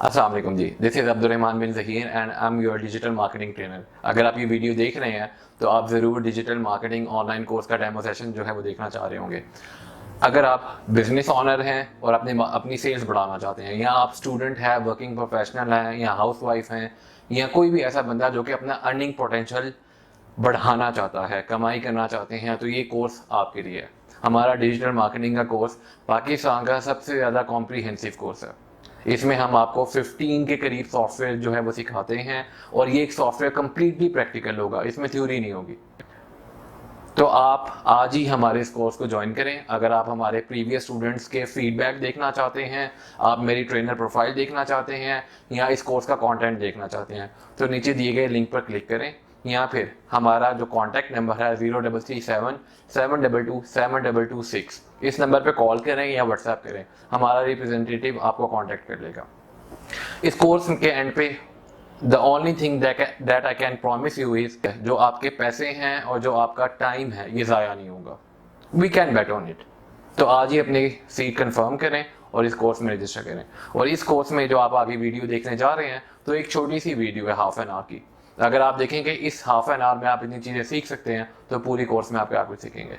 अस्सलाम वालेकुम जी, this is Abdurrahman bin Zaheer and I am your digital marketing trainer. अगर आप ये वीडियो देख रहे हैं तो आप ज़रूर डिजिटल मार्केटिंग ऑनलाइन कोर्स का डेमो सेशन जो है वो देखना चाह रहे होंगे। अगर आप बिजनेस ऑनर हैं और अपनी सेल्स बढ़ाना चाहते हैं, या आप स्टूडेंट हैं, वर्किंग प्रोफेशनल हैं, या हाउस वाइफ हैं, या कोई भी ऐसा बंदा जो कि अपना अर्निंग पोटेंशियल बढ़ाना चाहता है, कमाई करना चाहते हैं, तो ये कोर्स आपके लिए है। हमारा डिजिटल मार्केटिंग का कोर्स पाकिस्तान का सबसे ज़्यादा कॉम्प्रीहेंसिव कोर्स है। इसमें हम आपको 15 के करीब सॉफ्टवेयर जो है वो सिखाते हैं, और ये एक सॉफ्टवेयर कंप्लीटली प्रैक्टिकल होगा, इसमें थ्योरी नहीं होगी। तो आप आज ही हमारे इस कोर्स को ज्वाइन करें। अगर आप हमारे प्रीवियस स्टूडेंट्स के फीडबैक देखना चाहते हैं, आप मेरी ट्रेनर प्रोफाइल देखना चाहते हैं, या इस कोर्स का कंटेंट देखना चाहते हैं, तो नीचे दिए गए लिंक पर क्लिक करें, या फिर हमारा जो कॉन्टैक्ट नंबर है 0337 722 7226, इस नंबर पर कॉल करें या व्हाट्सएप करें। हमारा रिप्रेजेंटेटिव आपको कॉन्टैक्ट कर लेगा। इस कोर्स के एंड पे the only thing that I can promise you is, जो आपके पैसे हैं और जो आपका टाइम है ये ज़ाया नहीं होगा। We can bet on it. तो आज ही अपनी सीट कंफर्म करें और इस कोर्स में रजिस्टर करें। और इस कोर्स में जो आप अभी वीडियो देखने जा रहे हैं, तो एक छोटी सी वीडियो है हाफ एन आवर की। अगर आप देखेंगे इस हाफ एन आवर में आप इतनी चीज़ें सीख सकते हैं, तो पूरी कोर्स में आप क्या कुछ सीखेंगे।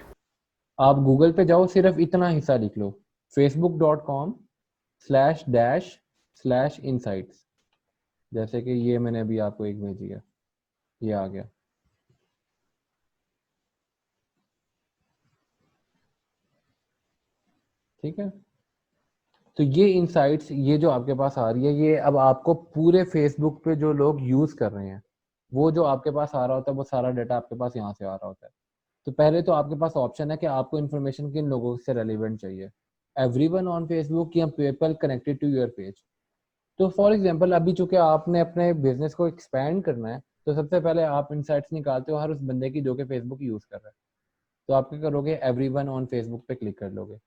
आप गूगल पे जाओ, सिर्फ इतना हिस्सा लिख लो, facebook.com/dash/insights। जैसे कि ये मैंने अभी आपको एक भेजी है, ये आ गया। ठीक है, तो ये इनसाइट्स, ये जो आपके पास आ रही है, ये अब आपको पूरे फेसबुक पे जो लोग यूज कर रहे हैं, वो जो आपके पास आ रहा होता है, वो सारा डाटा आपके पास यहाँ से आ रहा होता है। तो पहले तो आपके पास ऑप्शन है कि आपको इन्फॉर्मेशन किन लोगों से रेलिवेंट चाहिए, एवरीवन ऑन फेसबुक या people connected to your page. तो फॉर एग्जांपल, अभी चूंकि आपने अपने बिजनेस को एक्सपैंड करना है, तो सबसे पहले आप इनसाइट्स निकालते हो हर उस बंदे की जो कि फेसबुक यूज कर रहा है। तो आप क्या करोगे, एवरीवन ऑन फेसबुक पे क्लिक कर लोगे।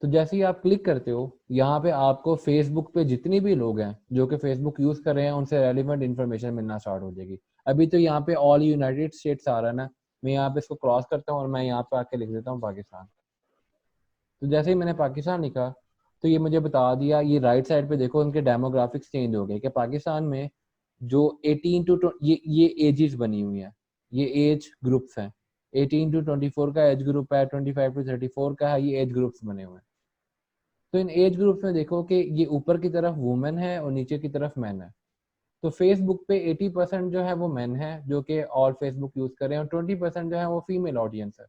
तो जैसे ही आप क्लिक करते हो, यहाँ पे आपको फेसबुक पे जितने भी लोग हैं जो कि फेसबुक यूज कर रहे हैं, उनसे रेलिवेंट इन्फॉर्मेशन मिलना स्टार्ट हो जाएगी। अभी तो यहाँ पे ऑल यूनाइटेड स्टेट्स आ रहा है ना, मैं यहाँ पे इसको क्रॉस करता हूँ और मैं यहाँ पे आके लिख देता हूँ पाकिस्तान। तो जैसे ही मैंने पाकिस्तान लिखा, तो ये मुझे बता दिया, ये राइट साइड पे देखो उनके डेमोग्राफिक्स चेंज हो गए कि पाकिस्तान में जो 18 टू ये एजेस बनी हुई हैं, ये एज ग्रुप्स हैं। 18 टू 24 का एज ग्रुप है, 25 टू 34 का है, ये एज ग्रुप्स बने हुए हैं। तो इन एज ग्रुप्स में देखो कि ये ऊपर की तरफ वुमेन है और नीचे की तरफ मैन है। तो फेसबुक पे 80% जो है वो मैन है जो कि ऑल फेसबुक यूज कर रहे हैं, और 20% जो है वो फीमेल ऑडियंस है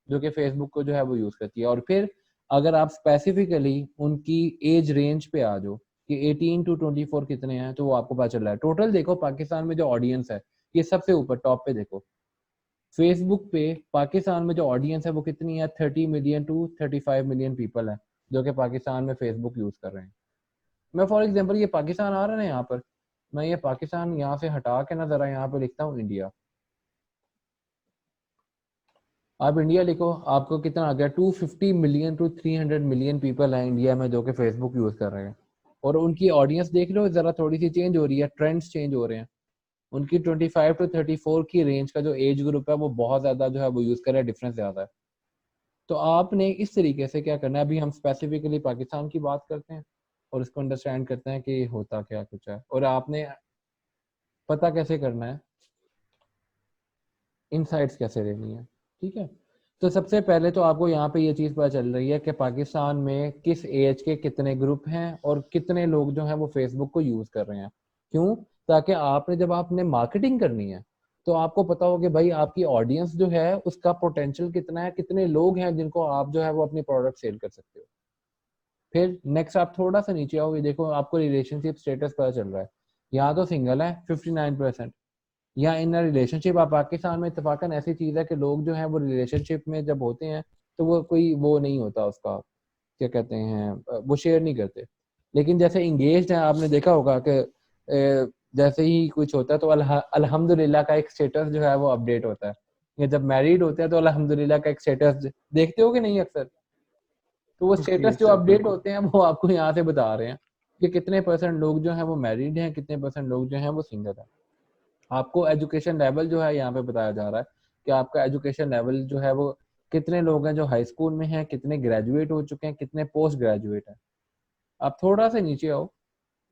जो कि फेसबुक को जो है वो यूज करती है। और फिर अगर आप स्पेसिफिकली उनकी एज रेंज पे आ जाओ कि 18 टू 24 कितने हैं, तो वो आपको पता चल रहा है। टोटल देखो पाकिस्तान में जो ऑडियंस है, ये सबसे ऊपर टॉप पे देखो, फेसबुक पे पाकिस्तान में जो ऑडियंस है वो कितनी है, 30 मिलियन टू 35 मिलियन पीपल है जो कि पाकिस्तान में फेसबुक यूज कर रहे हैं। मैं फॉर एग्जांपल, ये पाकिस्तान आ रहा है ना यहाँ पर, मैं ये पाकिस्तान यहाँ से हटा के ना जरा यहाँ पे लिखता हूँ इंडिया। आप इंडिया लिखो, आपको कितना आ गया, 250 मिलियन टू 300 मिलियन पीपल है इंडिया में जो कि फेसबुक यूज कर रहे हैं। और उनकी ऑडियंस देख लो जरा, थोड़ी सी चेंज हो रही है, ट्रेंड्स चेंज हो रहे हैं। उनकी 25 टू 34 की रेंज का जो एज ग्रुप है वो बहुत ज्यादा जो है वो यूज कर रहा है, डिफरेंस ज्यादा है। तो आपने इस तरीके से क्या करना है, अभी हम स्पेसिफिकली पाकिस्तान की बात करते हैं और इसको अंडरस्टैंड करते हैं कि होता क्या कुछ है, और आपने पता कैसे करना है, इनसाइट्स कैसे लेनी है। ठीक है, तो सबसे पहले तो आपको यहाँ पे ये चीज़ पता चल रही है कि पाकिस्तान में किस एज के कितने ग्रुप हैं और कितने लोग जो हैं वो फेसबुक को यूज़ कर रहे हैं। क्यों? ताकि आपने जब आपने मार्केटिंग करनी है, तो आपको पता हो कि भाई आपकी ऑडियंस जो है उसका पोटेंशियल कितना है, कितने लोग हैं जिनको आप जो है वो अपनी प्रोडक्ट सेल कर सकते हो। फिर नेक्स्ट आप थोड़ा सा नीचे आओ, ये देखो आपको रिलेशनशिप स्टेटस पता चल रहा है। यहाँ तो सिंगल है 59%, या इन रिलेशनशिप। आप पाकिस्तान में इतफाकन ऐसी चीज है कि लोग जो है वो रिलेशनशिप में जब होते हैं, तो वो कोई वो नहीं होता उसका, क्या कहते हैं, वो शेयर नहीं करते। लेकिन जैसे इंगेज्ड है, आपने देखा होगा कि जैसे ही कुछ होता है तो अल्हम्दुलिल्लाह का एक स्टेटस जो है वो अपडेट होता है, या जब मैरिड होते हैं तो अल्हम्दुलिल्लाह का एक स्टेटस देखते हो कि नहीं अक्सर। तो वो जी स्टेटस जो सर, अपडेट बिल्कुल। होते हैं वो आपको यहाँ से बता रहे हैं कि कितने परसेंट लोग जो है वो मैरिड हैं, कितने परसेंट लोग जो है वो सिंगल है। आपको एजुकेशन लेवल जो है यहाँ पे बताया जा रहा है कि आपका एजुकेशन लेवल जो है वो कितने लोग हैं जो हाई स्कूल में हैं, कितने ग्रेजुएट हो चुके हैं, कितने पोस्ट ग्रेजुएट हैं। आप थोड़ा सा नीचे आओ,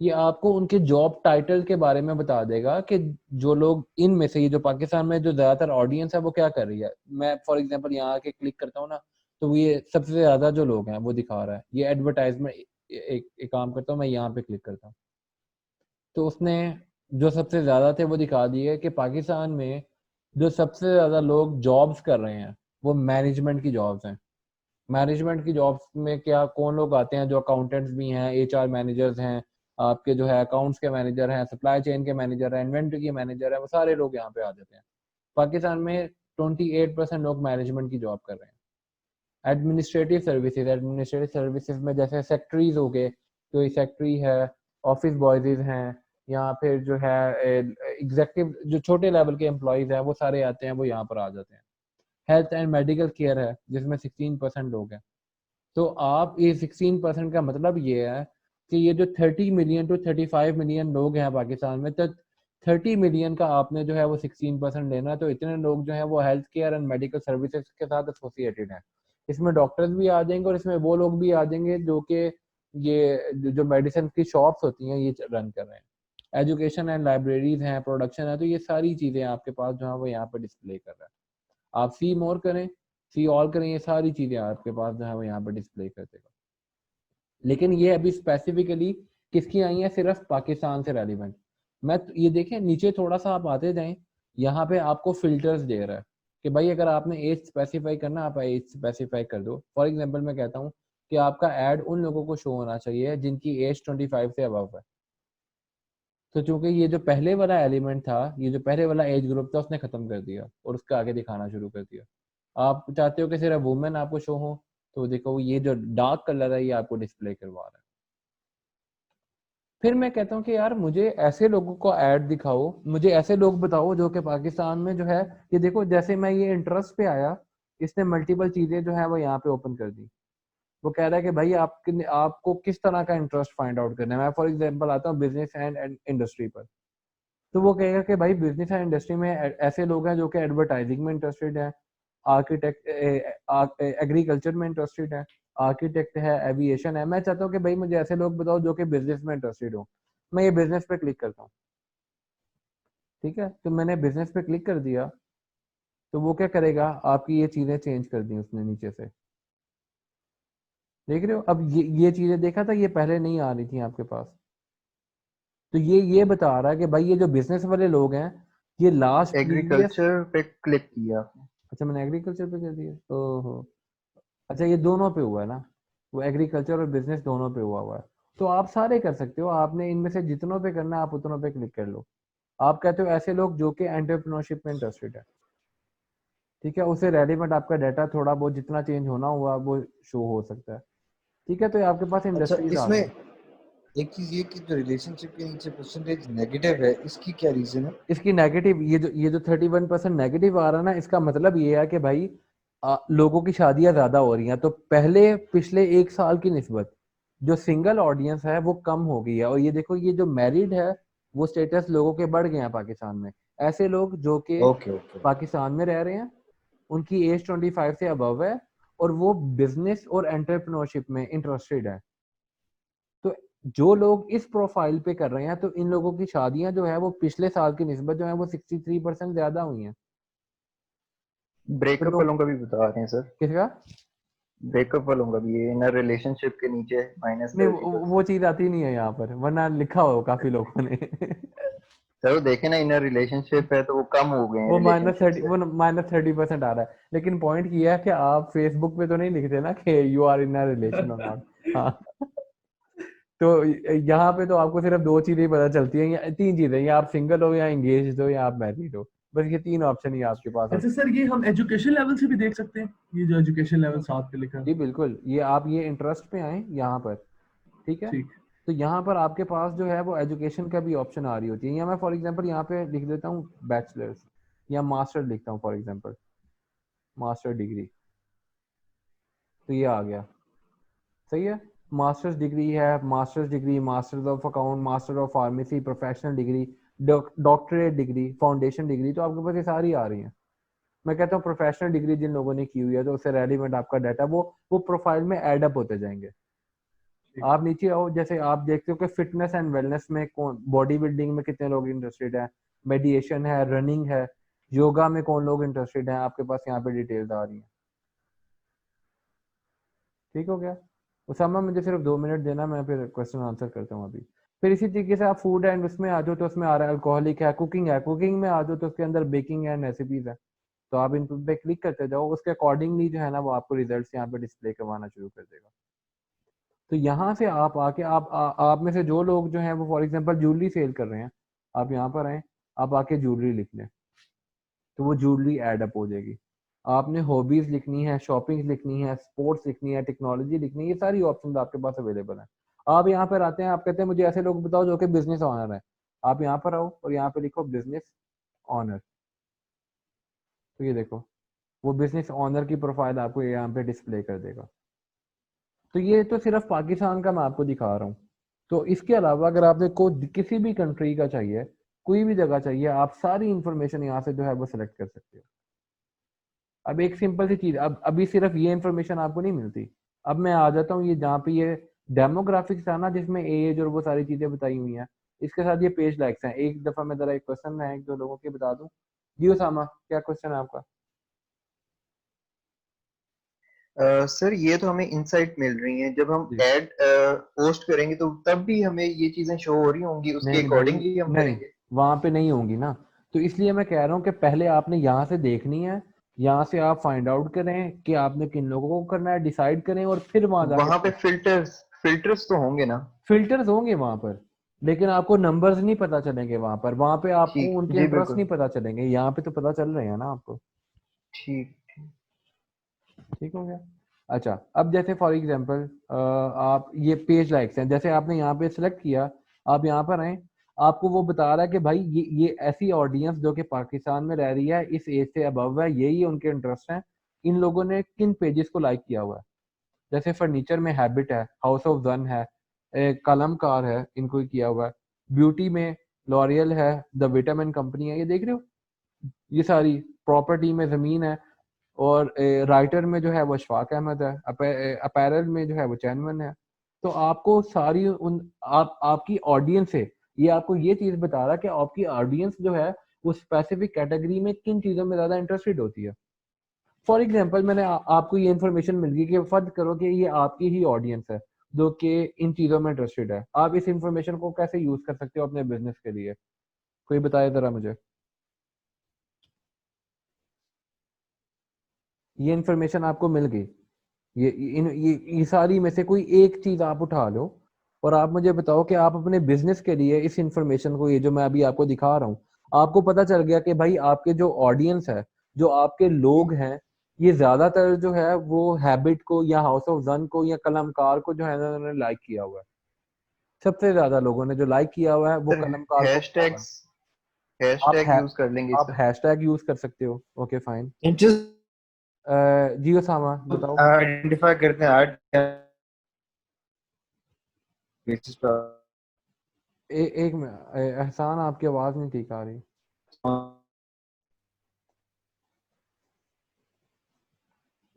ये आपको उनके जॉब टाइटल के बारे में बता देगा कि जो लोग इनमें से, ये जो पाकिस्तान में जो ज्यादातर ऑडियंस है वो क्या कर रही है। मैं फॉर एग्जांपल यहाँ आके क्लिक करता हूँ ना, तो ये सबसे ज्यादा जो लोग हैं वो दिखा रहा है। ये एडवर्टाइजमेंट, एक काम करता हूँ, मैं यहाँ पे क्लिक करता हूँ, तो उसने जो सबसे ज्यादा थे वो दिखा दिए कि पाकिस्तान में जो सबसे ज्यादा लोग जॉब्स कर रहे हैं वो मैनेजमेंट की जॉब्स हैं। मैनेजमेंट की जॉब्स में क्या कौन लोग आते हैं? जो अकाउंटेंट्स भी हैं, एचआर मैनेजर्स हैं, आपके जो है अकाउंट्स के मैनेजर हैं, सप्लाई चेन के मैनेजर हैं, इन्वेंट्री के मैनेजर हैं, वो सारे लोग यहाँ पे आ जाते हैं। पाकिस्तान में 28% लोग मैनेजमेंट की जॉब कर रहे हैं। एडमिनिस्ट्रेटिव सर्विसेज में जैसे सेक्रेटरीज हो गए, कोई सेक्रेटरी है, ऑफिस बॉयज हैं, या फिर जो है एग्जेक्टिव जो छोटे लेवल के एम्प्लॉयज हैं वो सारे आते हैं, वो यहाँ पर आ जाते हैं। हेल्थ एंड मेडिकल केयर है जिसमें 16% लोग हैं। तो आप ये 16% का मतलब ये है कि ये जो 30 मिलियन टू 35 मिलियन लोग हैं पाकिस्तान में, तो 30 मिलियन का आपने जो है वो 16% लेना है। तो इतने लोग जो है वो health care and medical services के साथ एसोसिएटेड हैं। इसमें डॉक्टर्स भी आ जाएंगे और इसमें वो लोग भी आ जाएंगे जो कि ये जो मेडिसिन की शॉप्स होती हैं ये रन कर रहे हैं। एजुकेशन एंड लाइब्रेरीज हैं, प्रोडक्शन है, तो ये सारी चीज़ें आपके पास जो है वो यहाँ पर डिस्प्ले कर रहा है। आप सी मोर करें, सी ऑल करें, ये सारी चीज़ें आपके पास जो है वो यहाँ पर डिस्प्ले कर देगा। लेकिन ये अभी स्पेसिफिकली किसकी आई है? सिर्फ पाकिस्तान से रेलिवेंट। ये देखें नीचे थोड़ा सा आप आते जाएं, यहाँ पे आपको फिल्टर्स दे रहा है कि भाई अगर आपने एज स्पेसिफाई करना, आप एज स्पेसिफाई कर दो। फॉर एग्जांपल मैं कहता हूँ कि आपका ऐड उन लोगों को शो होना चाहिए जिनकी एज 25 से अबव है। तो चूंकि ये जो पहले वाला एलिमेंट था, ये जो पहले वाला एज ग्रुप था, उसने खत्म कर दिया और उसके आगे दिखाना शुरू कर दिया। आप चाहते हो कि सिर्फ वुमेन आपको शो हो, तो देखो ये जो डार्क कलर है ये आपको डिस्प्ले करवा रहा है। फिर मैं कहता हूँ कि यार मुझे ऐसे लोगों को ऐड दिखाओ, मुझे ऐसे लोग बताओ जो कि पाकिस्तान में जो है, ये देखो जैसे मैं ये इंटरेस्ट पे आया, इसने मल्टीपल चीजें जो है वो यहाँ पे ओपन कर दी। वो कह रहा है कि भाई आपको किस तरह का इंटरेस्ट फाइंड आउट करना है। मैं फॉर एग्जांपल आता हूँ बिजनेस एंड इंडस्ट्री पर, तो वो कहेगा कि भाई बिजनेस एंड इंडस्ट्री में ऐसे लोग हैं जो कि एडवर्टाइजिंग में इंटरेस्टेड है, आर्किटेक्ट एग्रीकल्चर में इंटरेस्टेड है, आर्किटेक्ट है, एविएशन है। मैं चाहता हूँ कि भाई मुझे ऐसे लोग बताओ जो कि बिजनेस में इंटरेस्टेड हो। मैं ये बिजनेस पे क्लिक करता हूँ, ठीक है, तो मैंने बिजनेस पे क्लिक कर दिया, तो वो क्या करेगा? आपकी ये चीजें चेंज कर दी उसने नीचे से। देख रहे हो? अब ये चीजें देखा था, ये पहले नहीं आ रही थी आपके पास। तो ये बता रहा है कि भाई ये जो बिजनेस वाले लोग हैं, ये लास्ट प्रीवियस। एग्रीकल्चर पे क्लिक किया आपने। अच्छा, मैंने एग्रीकल्चर पे कर दिया, ओहो। अच्छा, ये दोनों पे हुआ है ना? वो एग्रीकल्चर और बिजनेस दोनों पे हुआ है। तो आप सारे कर सकते हो, आपने इनमें से जितनों पे करना है आप उतनों पे क्लिक कर लो। आप कहते हो ऐसे लोग जो कि एंटरप्रेन्योरशिप में इंटरेस्टेड है, ठीक है, उससे रेलिवेंट आपका डाटा थोड़ा बहुत जितना चेंज होना हुआ वो शो हो सकता है, ठीक है। तो ये आपके पास अच्छा, इंडस्ट्रीज आ इसमें गई। एक चीज ये कि जो रिलेशनशिप के नीचे परसेंटेज नेगेटिव है, इसकी क्या रीजन है? इसकी नेगेटिव, ये जो 31% नेगेटिव आ रहा है ना, इसका मतलब ये है कि भाई लोगों की शादियां ज्यादा हो रही हैं, तो पहले पिछले एक साल की निस्बत जो सिंगल ऑडियंस है वो कम हो गई है। और ये देखो, ये जो मैरिड है वो स्टेटस लोगों के बढ़ गए हैं पाकिस्तान में। ऐसे लोग जो कि ओके ओके। पाकिस्तान में रह रहे हैं, उनकी एज 25 से अबव है, और वो बिजनेस और एंटरप्रेन्योरशिप में इंटरेस्टेड है। तो जो लोग इस प्रोफाइल पे कर रहे हैं, तो इन लोगों की शादियां जो है वो पिछले साल की निस्बत जो है वो 63% ज्यादा हुई हैं। तो ब्रेकअप लोग वालों का भी बता रहे हैं सर। किसका? ब्रेकअप वालों का भी, ये इनर रिलेशनशिप के नीचे माइनस नहीं, थर्टी वो परसेंट चीज आती नहीं है यहाँ पर, वरना लिखा हो काफी लोगों ने। सर वो देखे ना, इनर रिलेशनशिप है तो वो कम हो गए हैं वो माइनस रिलेशनशिप थर्टी से। वो -30% आ रहा है। लेकिन पॉइंट ये है कि आप फेसबुक पे तो नहीं लिखते ना कि you are in a relation और नॉट। हाँ। तो यहाँ पे तो आपको सिर्फ दो चीजें ही पता चलती हैं, या तीन चीजें, या आप सिंगल हो, या एंगेज हो, या आप मैरिड हो। बस ये तीन ऑप्शन ही आपके पास अच्छा होते सर, ये हम एजुकेशन लेवल से भी देख सकते हैं, ये जो एजुकेशन लेवल साथ पे लिखा हैं। है। जी बिल्कुल, ये आप ये इंटरेस्ट पे आए यहाँ पर, ठीक है। ठीक। तो यहाँ पर आपके पास जो है वो एजुकेशन का भी ऑप्शन आ रही होती है। या मैं फॉर एग्जांपल यहाँ पे लिख देता हूँ बैचलर्स, या मास्टर लिखता हूँ फॉर एग्जांपल, मास्टर डिग्री, तो ये आ गया, सही है। मास्टर्स डिग्री है, masters degree, masters of account, master of pharmacy, professional degree, doctorate degree, foundation degree, तो आपके पास ये सारी आ रही हैं। मैं कहता हूँ प्रोफेशनल डिग्री जिन लोगों ने की हुई है, तो उससे रेलिवेंट आपका डाटा वो प्रोफाइल में एड अप होते जाएंगे। आप नीचे आओ, जैसे आप देखते हो कि फिटनेस एंड वेलनेस में कौन, बॉडी बिल्डिंग में कितने लोग इंटरेस्टेड हैं, मेडिटेशन है, रनिंग है, योगा में कौन लोग इंटरेस्टेड हैं, आपके पास यहाँ पे डिटेल्स आ रही हैं। ठीक हो गया उसामा, मुझे सिर्फ 2 मिनट देना, मैं फिर क्वेश्चन आंसर करता हूँ अभी। फिर इसी तरीके से आप फूड एंड उसमें आ जाओ तो उसमें आ रहा है अल्कोहलिक है, कुकिंग में आ जाओ तो उसके अंदर बेकिंग एंड रेसिपीज है। तो आप इन पे क्लिक करते जाओ, उसके अकॉर्डिंगली जो है ना वो आपको रिजल्ट्स यहाँ पे डिस्प्ले करवाना शुरू कर देगा। तो यहाँ से आप आके आप में से जो लोग जो हैं वो फॉर एग्जांपल ज्वेलरी सेल कर रहे हैं, आप यहाँ पर आए, आप आके ज्वेलरी लिख लें तो वो ज्वेलरी ऐड अप हो जाएगी। आपने हॉबीज लिखनी है, शॉपिंग लिखनी है, स्पोर्ट्स लिखनी है, टेक्नोलॉजी लिखनी है, ये सारी ऑप्शन आपके पास अवेलेबल है। आप यहाँ पर आते हैं, आप कहते हैं मुझे ऐसे लोग बताओ जो कि बिजनेस ऑनर है, आप यहाँ पर आओ और यहाँ पे लिखो बिजनेस ऑनर। तो ये देखो वो बिजनेस ऑनर की प्रोफाइल आपको यहाँ पे डिस्प्ले कर देगा। तो ये तो सिर्फ पाकिस्तान का मैं आपको दिखा रहा हूँ। तो इसके अलावा अगर आपने को किसी भी कंट्री का चाहिए, कोई भी जगह चाहिए, आप सारी इंफॉर्मेशन यहाँ से जो है वो सिलेक्ट कर सकते हो। अब एक सिंपल सी चीज, अब अभी सिर्फ ये इंफॉर्मेशन आपको नहीं मिलती। अब मैं आ जाता हूँ ये जहाँ पे ये डेमोग्राफिक्स था ना, जिसमें एज और वो सारी चीजें बताई हुई हैं, इसके साथ ये पेज लाइक्स हैं। एक दफा मैं जरा एक क्वेश्चन है एक दो लोगों के बता दूं। जी उसामा, क्या क्वेश्चन है आपका? सर ये तो हमें इनसाइट मिल रही हैं, जब हम जी एड पोस्ट करेंगे तो तब भी हमें ये चीजें शो हो रही होंगी, उसके नहीं भाई, अकॉर्डिंगली हम नहीं, करेंगे। वहां पे नहीं होंगी ना। तो इसलिए मैं कह रहा हूँ कि पहले आपने यहाँ से देखनी है, यहाँ से आप फाइंड आउट करें कि आपने किन लोगों को करना है, डिसाइड करें और फिर वहां जाके वहां पे फिल्टर्स तो होंगे ना? फिल्टर्स होंगे वहां पर, लेकिन आपको नंबर्स नहीं पता चलेंगे वहां पे आपको ठीक, उनके जी इंटरेस्ट बिल्कुल। नहीं पता चलेंगे। यहाँ पे तो पता चल रहे हैं ना आपको। ठीक। ठीक हो गया। अच्छा, अब जैसे फॉर एग्जांपल आप ये पेज लाइक्स हैं, जैसे आपने यहाँ पे सिलेक्ट किया, आप यहाँ पर आए, आपको वो बता रहा है कि भाई ये ऐसी ऑडियंस जो कि पाकिस्तान में रह रही है, इस एज से अबव है, यही उनके इंटरेस्ट हैं, इन लोगों ने किन पेजेस को लाइक किया हुआ है। जैसे फर्नीचर में हैबिट है, हाउस ऑफ जन है, कलमकार है, इनको किया हुआ है। ब्यूटी में लॉरियल है, द विटामिन कंपनी है, ये देख रहे हो, ये सारी। प्रॉपर्टी में जमीन है, और राइटर में जो है वो अशफाक अहमद है, अपैरल में जो है वो चैनवन है। तो आपको सारी उन आपकी ऑडियंस है, ये आपको ये चीज बता रहा है कि आपकी ऑडियंस जो है वो स्पेसिफिक कैटेगरी में किन चीजों में ज्यादा इंटरेस्टेड होती है। फॉर एग्जाम्पल मैंने आपको ये इन्फॉर्मेशन मिल गई कि फर्ज करो कि ये आपकी ही ऑडियंस है जो कि इन चीजों में इंटरेस्टेड है, आप इस इंफॉर्मेशन को कैसे यूज कर सकते हो अपने बिजनेस के लिए, कोई बताए जरा मुझे। ये इन्फॉर्मेशन आपको मिल गई, ये सारी में से कोई एक चीज आप उठा लो और आप मुझे बताओ कि आप अपने बिजनेस के लिए इस इंफॉर्मेशन को, ये जो मैं अभी आपको दिखा रहा हूँ, आपको पता चल गया कि भाई आपके जो ऑडियंस है, जो आपके लोग हैं, ये ज्यादातर जो है वो हैबिट को या हाउस ऑफ जन को या कलमकार को जो है ना उन्होंने लाइक किया हुआ है। सबसे ज्यादा लोगों ने जो लाइक किया हुआ है वो सर कलमकार को किया हुआ है। हैशटैग्स आप हैशटैग है, यूज कर लेंगे आप इसमें। हैशटैग यूज कर सकते हो, ओके फाइन। इंटरेस्ट जियो सामा बताओ। आइडेंटिफाई करते हैं आर्ट बेसिस पर। एक मिनट, एहसान आपकी आवाज नहीं ठीक आ रही।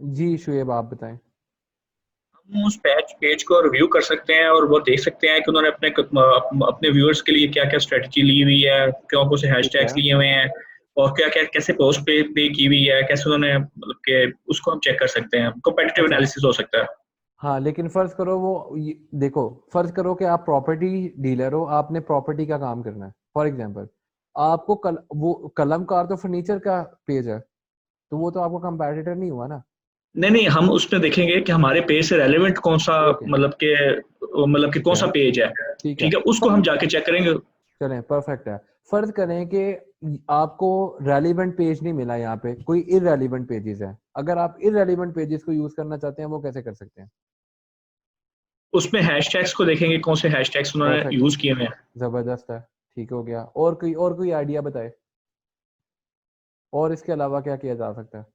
जी शुएब आप बताएं। हम उस पेज को रिव्यू कर सकते हैं और वो देख सकते हैं कि उन्होंने अपने व्यूअर्स के लिए क्या क्या स्ट्रेटजी ली हुई है, कौन कौन से ठीक हैशटैग्स है, लिए हुए हैं और क्या क्या कैसे पोस्ट पे की हुई है, कैसे उन्होंने मतलब कि उसको हम चेक कर सकते हैं। कॉम्पिटिटिव अच्छा, एनालिसिस हो सकता है। हाँ लेकिन फर्ज करो देखो, फर्ज करो कि आप प्रॉपर्टी डीलर हो, आपने प्रॉपर्टी का काम करना है फॉर एग्जांपल, आपको वो कलमकार तो फर्नीचर का पेज है, तो वो तो आपको कंपैटिटर नहीं हुआ ना। नहीं नहीं, हम उसमें देखेंगे कि हमारे पेज से रेलेवेंट कौन सा, ओके, मतलब कि ठीक कौन है, सा पेज है। ठीक है, ठीक है, उसको हम जाके चेक करेंगे। चलें परफेक्ट है। फर्ज करें कि आपको रेलिवेंट पेज नहीं मिला, यहाँ पे कोई इररेलिवेंट पेजेस है, अगर आप इररेलिवेंट पेजेस को यूज करना चाहते हैं वो कैसे कर सकते हैं? उसमें हैशटैग्स को देखेंगे कौन से हैशटैग्स उन्होंने परफेक्ट, यूज किए हुए हैं। जबरदस्त है, ठीक हो गया। और कोई आइडिया बताए, और इसके अलावा क्या किया जा सकता है?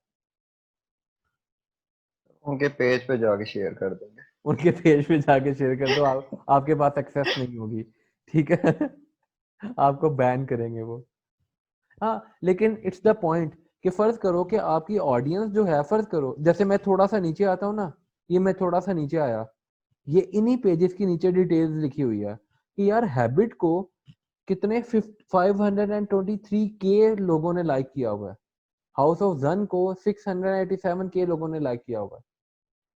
उनके पेज पे जाके शेयर कर देंगे। उनके पेज पे जाके शेयर कर दो, आपके पास एक्सेस नहीं होगी, ठीक है। आपको बैन करेंगे वो। हाँ लेकिन इट्स द पॉइंट कि फर्ज करो कि आपकी ऑडियंस जो है, फर्ज करो जैसे मैं थोड़ा सा नीचे आता हूँ ना, ये मैं थोड़ा सा नीचे आया, ये इन्हीं पेजेस के नीचे डिटेल्स लिखी हुई है कि यार हैबिट को कितने 523 के लोगों ने लाइक किया हुआ है, हाउस ऑफ जन को 687 के लोगों ने लाइक किया हुआ है।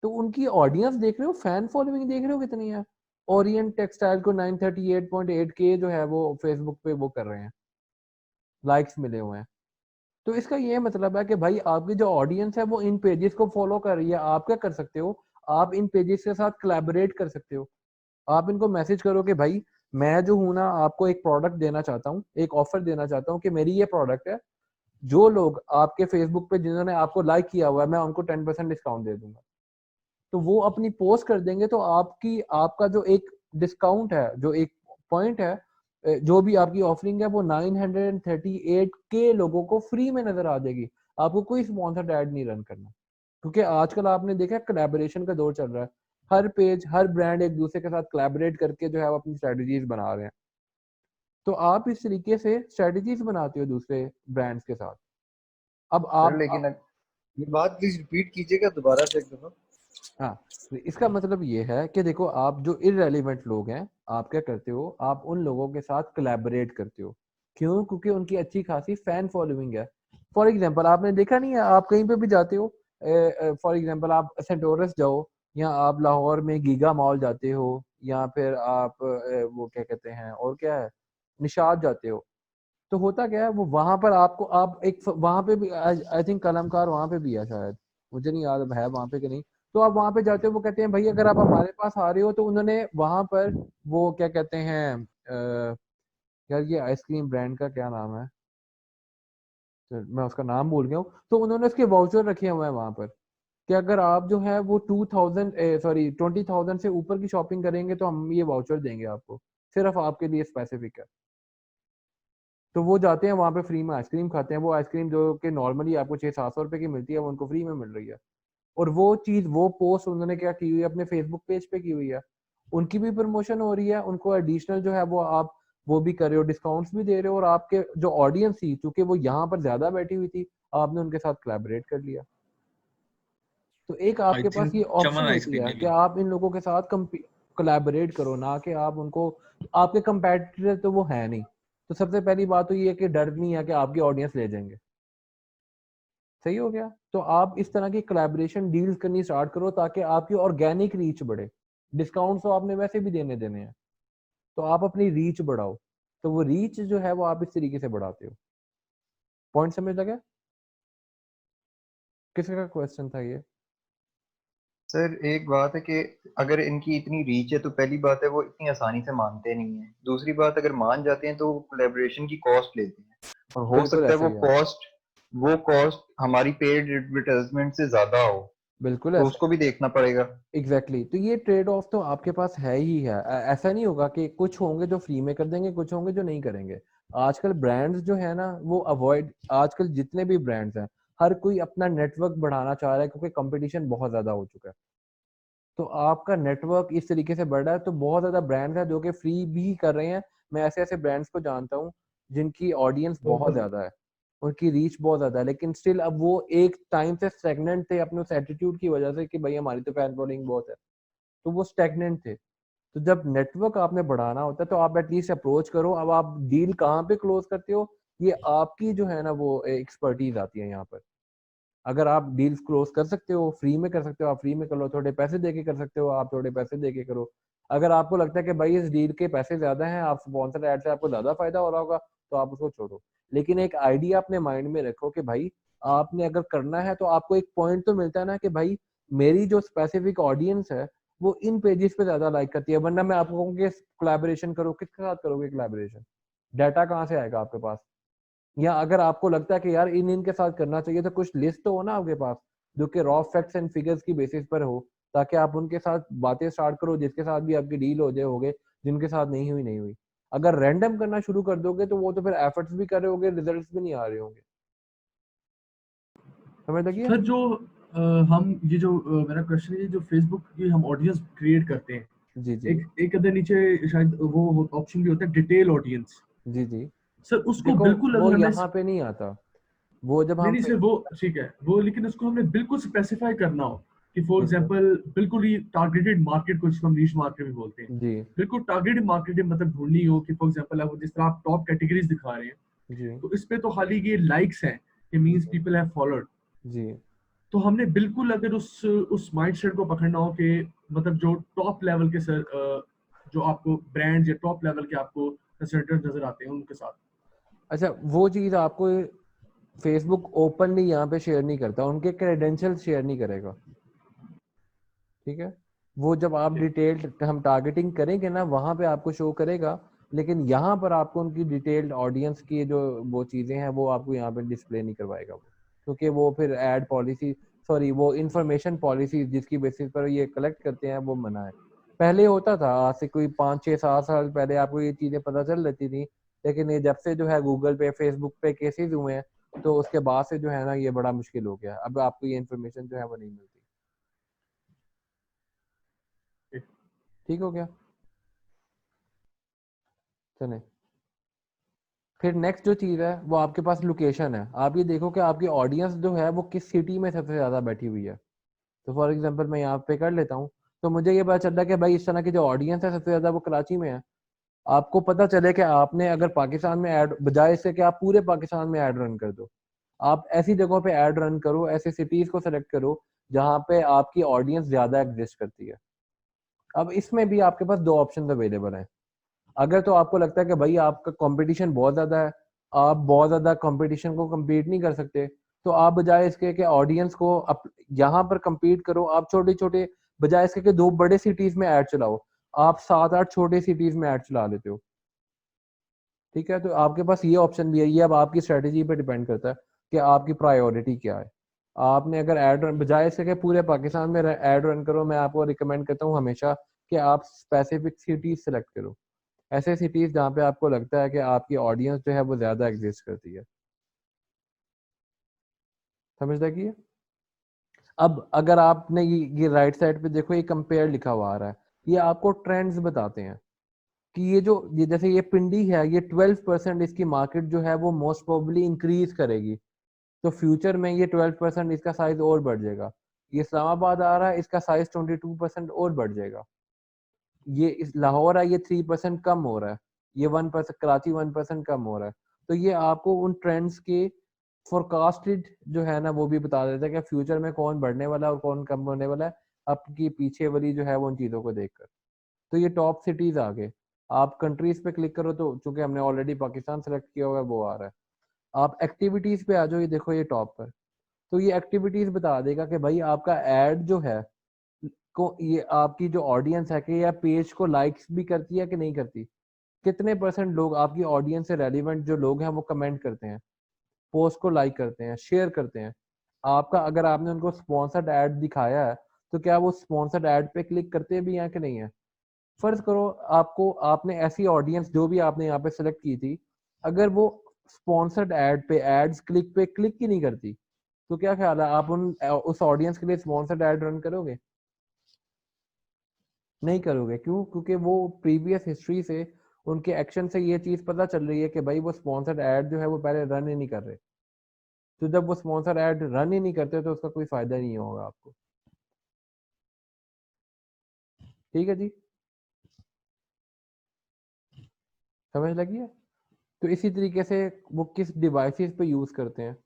तो उनकी ऑडियंस देख रहे हो, फैन फॉलोइंग देख रहे हो कितनी है। ओरिएंट टेक्सटाइल को 938.8 के जो है वो फेसबुक पे वो कर रहे हैं, लाइक्स मिले हुए हैं। तो इसका ये मतलब है कि भाई आपकी जो ऑडियंस है वो इन पेजेस को फॉलो कर रही है। आप क्या कर सकते हो, आप इन पेजेस के साथ कोलैबोरेट कर सकते हो। आप इनको मैसेज करो कि भाई मैं जो हूं ना आपको एक प्रोडक्ट देना चाहता हूँ, एक ऑफर देना चाहता हूँ कि मेरी ये प्रोडक्ट है, जो लोग आपके फेसबुक पे जिन्होंने आपको लाइक किया हुआ है मैं उनको 10% डिस्काउंट दे दूंगा। तो वो अपनी पोस्ट कर देंगे तो आपकी आपका जो एक डिस्काउंट है, जो एक पॉइंट है, जो भी आपकी ऑफरिंग है वो 938 के लोगों को फ्री में नजर आ जाएगी। आपको कोई स्पॉन्सर्ड ऐड नहीं रन करना, क्योंकि आजकल आपने देखा कोलैबोरेशन का दौर चल रहा है। हर पेज, हर ब्रांड एक दूसरे के साथ कोलैबोरेट करके जो है वो अपनी स्ट्रेटजीज बना रहे हैं। तो आप इस तरीके से स्ट्रेटजीज बनाते हो दूसरे ब्रांड्स के साथ। अब सर आप लेकिन ये बात प्लीज रिपीट कीजिएगा दोबारा से एक दफा। हाँ, तो इसका मतलब ये है कि देखो आप जो इररेलेवेंट लोग हैं, आप क्या करते हो, आप उन लोगों के साथ कोलैबोरेट करते हो। क्यों? क्योंकि उनकी अच्छी खासी फैन फॉलोइंग है। फॉर एग्जांपल आपने देखा नहीं है, आप कहीं पे भी जाते हो, फॉर एग्जांपल आप सेंटोरस जाओ, या आप लाहौर में गीगा मॉल जाते हो, या फिर आप वो क्या कहते हैं और क्या है, निशात जाते हो। तो होता क्या है, वो वहां पर आपको आप एक वहां पे भी आई थिंक कलमकार वहां पे भी है शायद, मुझे नहीं याद है वहां पे कि नहीं। तो आप वहां पे जाते हो, वो कहते हैं भाई अगर आप हमारे पास आ रहे हो, तो उन्होंने वहां पर वो क्या कहते हैं यार ये आइसक्रीम ब्रांड का क्या नाम है, तो मैं उसका नाम भूल गया हूँ। तो उन्होंने उसके वाउचर रखे हुए हैं वहां पर कि अगर आप जो है वो 20,000 से ऊपर की शॉपिंग करेंगे तो हम ये वाउचर देंगे आपको, सिर्फ आपके लिए स्पेसिफिक है। तो वो जाते हैं वहां पे, फ्री में आइसक्रीम खाते हैं। वो आइसक्रीम जो कि नॉर्मली आपको 600-700 रुपए की मिलती है, वो उनको फ्री में मिल रही है। और वो चीज, वो पोस्ट उन्होंने क्या की हुई है, अपने फेसबुक पेज पे की हुई है। उनकी भी प्रमोशन हो रही है, उनको एडिशनल जो है वो आप वो भी कर रहे हो, डिस्काउंट्स भी दे रहे हो, और आपके जो ऑडियंस थी चूंकि वो यहाँ पर ज्यादा बैठी हुई थी, आपने उनके साथ कोलैबोरेट कर लिया। तो एक आई आपके पास थिंक ये ऑप्शन चमन होती आइसक्रीम है ले कि ली। आप इन लोगों के साथ कोलैबोरेट करो, ना कि आप उनको, आपके कंपेटिटर तो वो है नहीं। तो सबसे पहली बात तो ये है कि डर नहीं है कि आपकी ऑडियंस ले जाएंगे। सही हो गया। तो आप इस तरह की कोलैबोरेशन डील्स करनी स्टार्ट करो ताकि आपकी ऑर्गेनिक रीच बढ़े। डिस्काउंट तो आपने वैसे भी देने देने हैं, तो आप अपनी रीच बढ़ाओ। तो वो रीच जो है वो आप इस तरीके से बढ़ाते हो। पॉइंट समझ लगा? किसका क्वेश्चन था ये? सर एक बात है कि अगर इनकी इतनी रीच है तो पहली बात है वो इतनी आसानी से मानते नहीं है। दूसरी बात, अगर मान जाते हैं तो वो कोलैबोरेशन की कॉस्ट लेते हैं, और हो बिल्कुल सकता है ऐसा ही है, वो कॉस्ट हमारी पेड एडवर्टाइजमेंट से ज्यादा हो, बिल्कुल तो ऐसा। उसको भी देखना पड़ेगा। एग्जैक्टली तो ये ट्रेड ऑफ तो आपके पास है ही है। ऐसा नहीं होगा कि कुछ होंगे जो फ्री में कर देंगे, कुछ होंगे जो नहीं करेंगे। आजकल ब्रांड्स जो है ना वो अवॉइड, आजकल जितने भी ब्रांड्स हैं हर कोई अपना नेटवर्क बढ़ाना चाह रहा है, क्योंकि कंपटीशन बहुत ज्यादा हो चुका है। तो आपका नेटवर्क इस तरीके से बढ़ रहा है, तो बहुत ज्यादा ब्रांड्स हैं जो कि फ्री भी कर रहे हैं। मैं ऐसे ऐसे ब्रांड्स को जानता हूँ जिनकी ऑडियंस बहुत ज्यादा है, उनकी रीच बहुत ज्यादा है, लेकिन स्टिल अब वो एक टाइम से स्टेगनेंट थे अपने उस एटीट्यूड की वजह से कि भाई हमारी तो फैन फॉलोइंग बहुत है, तो वो स्टेगनेंट थे। तो जब नेटवर्क आपने बढ़ाना होता है तो आप एटलीस्ट अप्रोच करो। अब आप डील कहाँ पे क्लोज करते हो, ये आपकी जो है ना वो एक्सपर्टीज आती है यहाँ पर। अगर आप डील्स क्लोज कर सकते हो, फ्री में कर सकते हो, आप फ्री में कर लो। थोड़े पैसे दे के कर सकते हो, आप थोड़े पैसे दे के करो। अगर आपको लगता है कि भाई इस डील के पैसे ज्यादा हैं, आप स्पॉन्सर ऐड से आपको ज्यादा फायदा हो रहा होगा, तो आप उसको छोड़ो। लेकिन एक आइडिया अपने माइंड में रखो कि भाई आपने अगर करना है तो आपको एक पॉइंट तो मिलता है ना कि भाई मेरी जो स्पेसिफिक ऑडियंस है वो इन पेजेस पे ज्यादा लाइक करती है। वरना मैं आपको कहूँ कि कोलैबोरेशन करो, किसके साथ करोगे कोलैबोरेशन? डाटा कहाँ से आएगा आपके पास? या अगर आपको लगता है कि यार इन इनके साथ करना चाहिए, तो कुछ लिस्ट तो हो ना आपके पास जो कि रॉ फैक्ट्स एंड फिगर्स की बेसिस पर हो, ताकि आप उनके साथ बातें स्टार्ट करो, जिसके साथ भी आपकी डील हो जाए होगे, जिनके साथ नहीं हुई नहीं हुई। अगर रैंडम करना शुरू कर दोगे तो वो तो फिर एफर्ट्स भी कर रहे होगे, रिजल्ट्स भी नहीं आ रहे होंगे। समझ लगी? सर जो हम ये जो मेरा क्वेश्चन है, ये जो फेसबुक की हम ऑडियंस क्रिएट करते हैं, जी जी एक एक अदर नीचे शायद वो ऑप्शन भी होता है डिटेल ऑडियंस। जी जी। सर उसको देखो बिल्कुल वो अगर हमने यहाँ पे नहीं आता, वो जब नहीं हम नहीं सर वो ठीक है वो, लेकिन उसको हमने बिल्कुल स्पेसिफाई करना हो कि फॉर बिल्कुल। एग्जांपल बिल्कुल ही टारगेटेड मार्केट को, जिसको हम नीश मार्केट भी बोलते हैं, जी बिल्कुल टारगेटेड मार्केट मतलब ढूंढनी हो कि फॉर एग्जांपल आप जिस तरह आप टॉप कैटेगरीज दिखा रहे हैं, जी तो इस पे तो खाली ये लाइक्स हैं, it means people have followed। जी तो हमने बिल्कुल अगर उस माइंडसेट को पकड़ना हो कि मतलब जो टॉप लेवल के सर जो आपको ब्रांड्स या टॉप लेवल के आपको कंसल्टेंट नजर आते हैं उनके साथ। अच्छा, वो चीज आपको फेसबुक ओपनली यहाँ पे शेयर नहीं करता, उनके क्रेडेंशियल्स शेयर नहीं करेगा, ठीक है। वो जब आप डिटेल्ड हम टारगेटिंग करेंगे ना, वहां पे आपको शो करेगा, लेकिन यहाँ पर आपको उनकी डिटेल्ड ऑडियंस की जो वो चीजें हैं वो आपको यहाँ पे डिस्प्ले नहीं करवाएगा वो, क्योंकि वो फिर एड पॉलिसी, सॉरी वो इंफॉर्मेशन पॉलिसी जिसकी बेसिस पर ये कलेक्ट करते हैं वो मना है। पहले होता था, आज से कोई 5 6 7 साल पहले आपको ये चीजें पता चल जाती थी, लेकिन ये जब से जो है गूगल पे फेसबुक पे केसेस हुए हैं, तो उसके बाद से जो है ना ये बड़ा मुश्किल हो गया, अब आपको ये इन्फॉर्मेशन जो है वो नहीं मिलती। ठीक हो गया, चले। फिर नेक्स्ट जो चीज़ है वो आपके पास लोकेशन है। आप ये देखो कि आपकी ऑडियंस जो है वो किस सिटी में सबसे ज़्यादा बैठी हुई है। तो फॉर एग्जांपल मैं यहाँ पे कर लेता हूँ, तो मुझे ये पता चल रहा है कि भाई इस तरह की जो ऑडियंस है सबसे ज़्यादा वो कराची में है। आपको पता चले कि आपने अगर पाकिस्तान में ऐड, बजाय इससे कि आप पूरे पाकिस्तान में ऐड रन कर दो, आप ऐसी जगहों पे ऐड रन करो, ऐसे सिटीज़ को सेलेक्ट करो जहाँ पे आपकी ऑडियंस ज़्यादा एग्जिस्ट करती है। अब इसमें भी आपके पास दो ऑप्शन अवेलेबल हैं। अगर तो आपको लगता है कि भाई आपका कंपटीशन बहुत ज्यादा है, आप बहुत ज्यादा कंपटीशन को compete नहीं कर सकते, तो आप बजाय इसके कि ऑडियंस को यहाँ पर compete करो, आप छोटे छोटे, बजाय इसके कि दो बड़े सिटीज में ऐड चलाओ, आप 7 8 छोटे सिटीज में ऐड चला लेते हो। ठीक है, तो आपके पास ये ऑप्शन भी है। ये अब आपकी स्ट्रेटेजी पे डिपेंड करता है कि आपकी प्रायोरिटी क्या है। आपने अगर ऐड रन, बजाय इसके कि पूरे पाकिस्तान में ऐड रन करो, मैं आपको रिकमेंड करता हूँ हमेशा कि आप स्पेसिफिक सिटीज सेलेक्ट करो, ऐसे सिटीज जहाँ पे आपको लगता है कि आपकी ऑडियंस जो है वो ज्यादा एग्जिस्ट करती है। समझ लगी है? अब अगर आपने ये राइट साइड पे देखो, ये कंपेयर लिखा हुआ आ रहा है, ये आपको ट्रेंड्स बताते हैं कि ये जैसे ये पिंडी है, ये 12% इसकी मार्केट जो है वो मोस्ट प्रोबेबली इंक्रीज करेगी, तो फ्यूचर में ये 12% इसका साइज और बढ़ जाएगा। ये इस्लामाबाद आ रहा है, इसका साइज 22% और बढ़ जाएगा। ये इस लाहौर है, ये 3% कम हो रहा है, ये 1%, कराची 1% कम हो रहा है। तो ये आपको उन ट्रेंड्स के फोरकास्टेड जो है ना वो भी बता देता है कि फ्यूचर में कौन बढ़ने वाला है और कौन कम होने वाला है, आपकी पीछे वाली जो है वो उन चीज़ों को देखकर। तो ये टॉप सिटीज आ गए। आप कंट्रीज पे क्लिक करो तो चूंकि हमने ऑलरेडी पाकिस्तान सेलेक्ट किया हुआ है वो आ रहा है। आप एक्टिविटीज पे आ जाओ, ये देखो ये टॉप पर, तो ये एक्टिविटीज बता देगा कि भाई आपका एड जो है को, ये आपकी जो ऑडियंस है कि या पेज को लाइक्स भी करती है कि नहीं करती, कितने परसेंट लोग आपकी ऑडियंस से रेलिवेंट जो लोग हैं वो कमेंट करते हैं, पोस्ट को लाइक करते हैं, शेयर करते हैं। आपका अगर आपने उनको स्पॉन्सर्ड ऐड दिखाया है तो क्या वो स्पॉन्सर्ड ऐड पे क्लिक करते भी हैं कि नहीं है। फर्ज करो आपको, आपने ऐसी ऑडियंस जो भी आपने यहाँ पे सेलेक्ट की थी, अगर वो स्पॉन्सर्ड ऐड पे, एड्स क्लिक पे क्लिक ही नहीं करती, तो क्या ख्याल है आप उस ऑडियंस के लिए स्पॉन्सर्ड ऐड रन करोगे? नहीं करोगे। क्यों? क्योंकि वो प्रीवियस हिस्ट्री से, उनके एक्शन से ये चीज पता चल रही है कि भाई वो स्पॉन्सर्ड ऐड जो है वो पहले रन ही नहीं कर रहे। तो जब वो स्पॉन्सर्ड ऐड रन ही नहीं करते तो उसका कोई फायदा नहीं होगा आपको। ठीक है जी, समझ लगी है? तो इसी तरीके से वो किस डिवाइसेस पे यूज करते हैं,